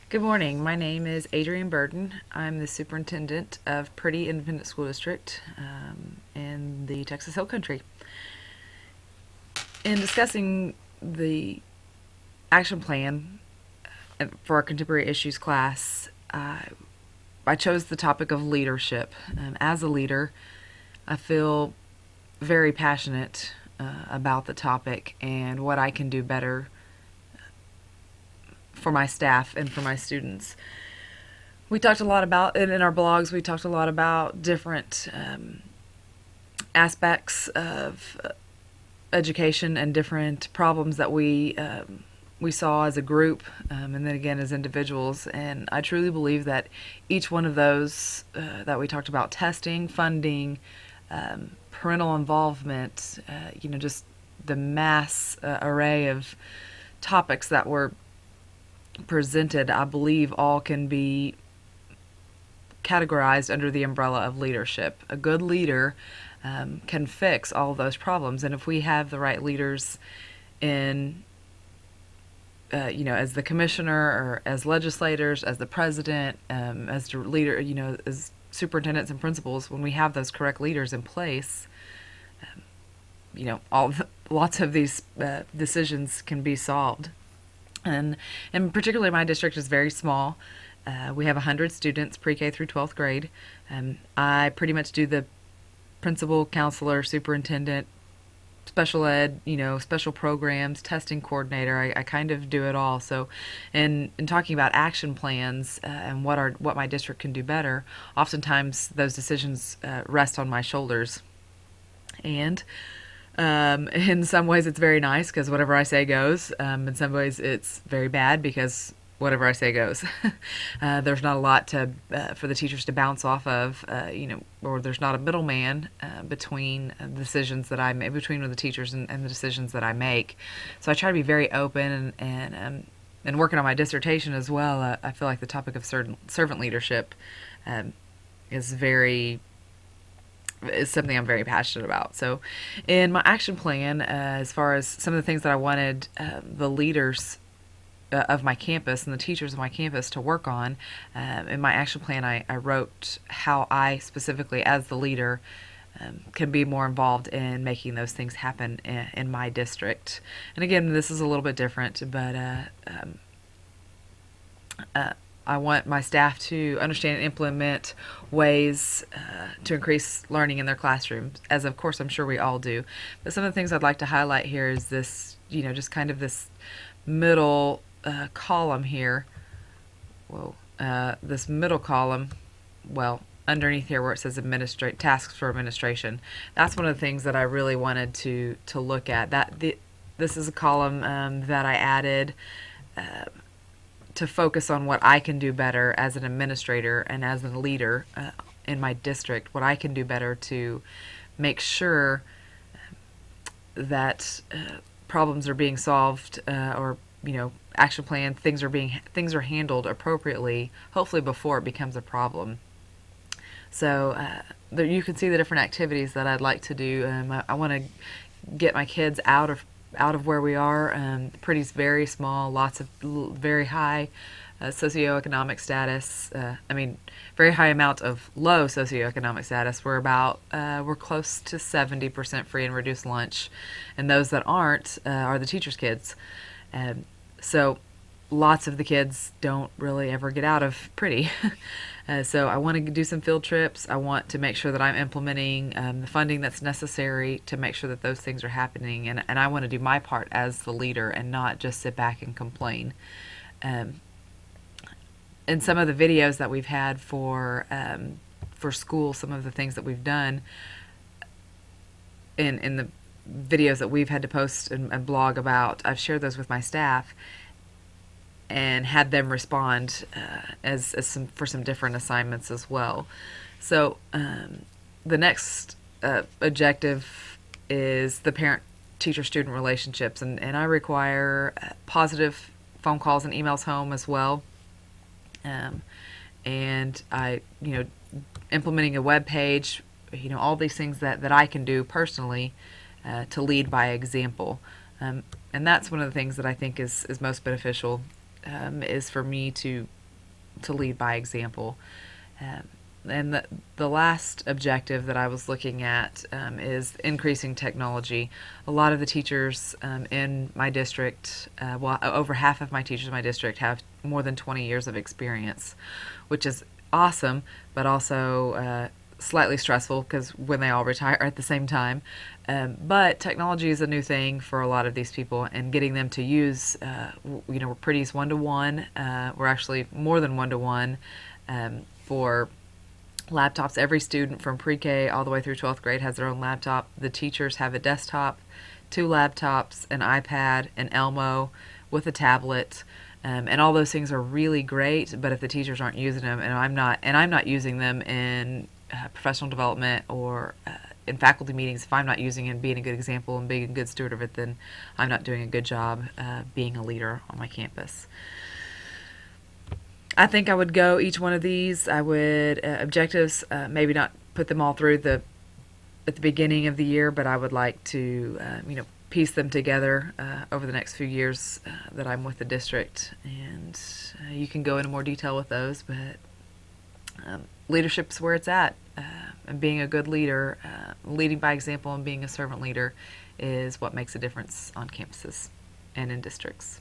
Good morning. My name is Adrienne Burden. I'm the superintendent of Purdy Independent School District in the Texas Hill Country. In discussing the action plan for our contemporary issues class, I chose the topic of leadership. As a leader, I feel very passionate about the topic and what I can do better for my staff and for my students. We talked a lot about, and in our blogs, we talked a lot about different aspects of education and different problems that we saw as a group, and then again as individuals. And I truly believe that each one of those that we talked about, testing, funding, parental involvement, just the mass array of topics that were presented, I believe all can be categorized under the umbrella of leadership. A good leader can fix all of those problems, and if we have the right leaders in, as the commissioner or as legislators, as the president, as the leader, as superintendents and principals, when we have those correct leaders in place, lots of these decisions can be solved. And particularly my district is very small. We have 100 students, pre-K through 12th grade. I pretty much do the principal, counselor, superintendent, special ed, special programs, testing coordinator. I kind of do it all. So in talking about action plans and what my district can do better, oftentimes those decisions rest on my shoulders. And in some ways it's very nice because whatever I say goes. In some ways it's very bad because whatever I say goes. There's not a lot for the teachers to bounce off of, or there's not a middleman between the decisions that I make, between the teachers and the decisions that I make. So I try to be very open and working on my dissertation as well. I feel like the topic of servant leadership is something I'm very passionate about. So in my action plan, as far as some of the things that I wanted the leaders of my campus and the teachers of my campus to work on, in my action plan I wrote how I specifically as the leader can be more involved in making those things happen in my district. And again, this is a little bit different, but I want my staff to understand and implement ways to increase learning in their classrooms, as of course I'm sure we all do. But some of the things I'd like to highlight here is this, just kind of this middle column here. This middle column, underneath here where it says tasks for administration. That's one of the things that I really wanted to look at. This is a column that I added to focus on what I can do better as an administrator and as a leader in my district, what I can do better to make sure that problems are being solved or action plan things are handled appropriately, hopefully before it becomes a problem. So there you can see the different activities that I'd like to do. I want to get my kids out of where we are. Purdy's very small, lots of very high socioeconomic status. Very high amount of low socioeconomic status. We're close to 70% free and reduced lunch, and those that aren't are the teachers' kids. So lots of the kids don't really ever get out of Purdy. So I want to do some field trips. I want to make sure that I'm implementing the funding that's necessary to make sure that those things are happening. And I want to do my part as the leader and not just sit back and complain. In some of the videos that we've had for school, some of the things that we've done in the videos that we've had to post and blog about, I've shared those with my staff and had them respond for some different assignments as well. So the next objective is the parent-teacher-student relationships, and I require positive phone calls and emails home as well. And I, implementing a web page, all these things that I can do personally to lead by example. And that's one of the things that I think is most beneficial, is for me to to lead by example. Um, and the last objective that I was looking at is increasing technology. A lot of the teachers in my district, well, over half of my teachers in my district have more than 20 years of experience, which is awesome, but also slightly stressful because when they all retire at the same time. But technology is a new thing for a lot of these people, and getting them to use, we're pretty 1-to-1. We're actually more than 1-to-1 for laptops. Every student from pre-K all the way through 12th grade has their own laptop. The teachers have a desktop, 2 laptops, an iPad, an Elmo with a tablet. And all those things are really great, but if the teachers aren't using them, and I'm not using them in professional development or in faculty meetings, if I'm not using it and being a good example and being a good steward of it, then I'm not doing a good job being a leader on my campus. I think I would go each one of these. I would objectives, maybe not put them all through at the beginning of the year, but I would like to piece them together over the next few years that I'm with the district, and you can go into more detail with those, but leadership's where it's at, and being a good leader, leading by example and being a servant leader is what makes a difference on campuses and in districts.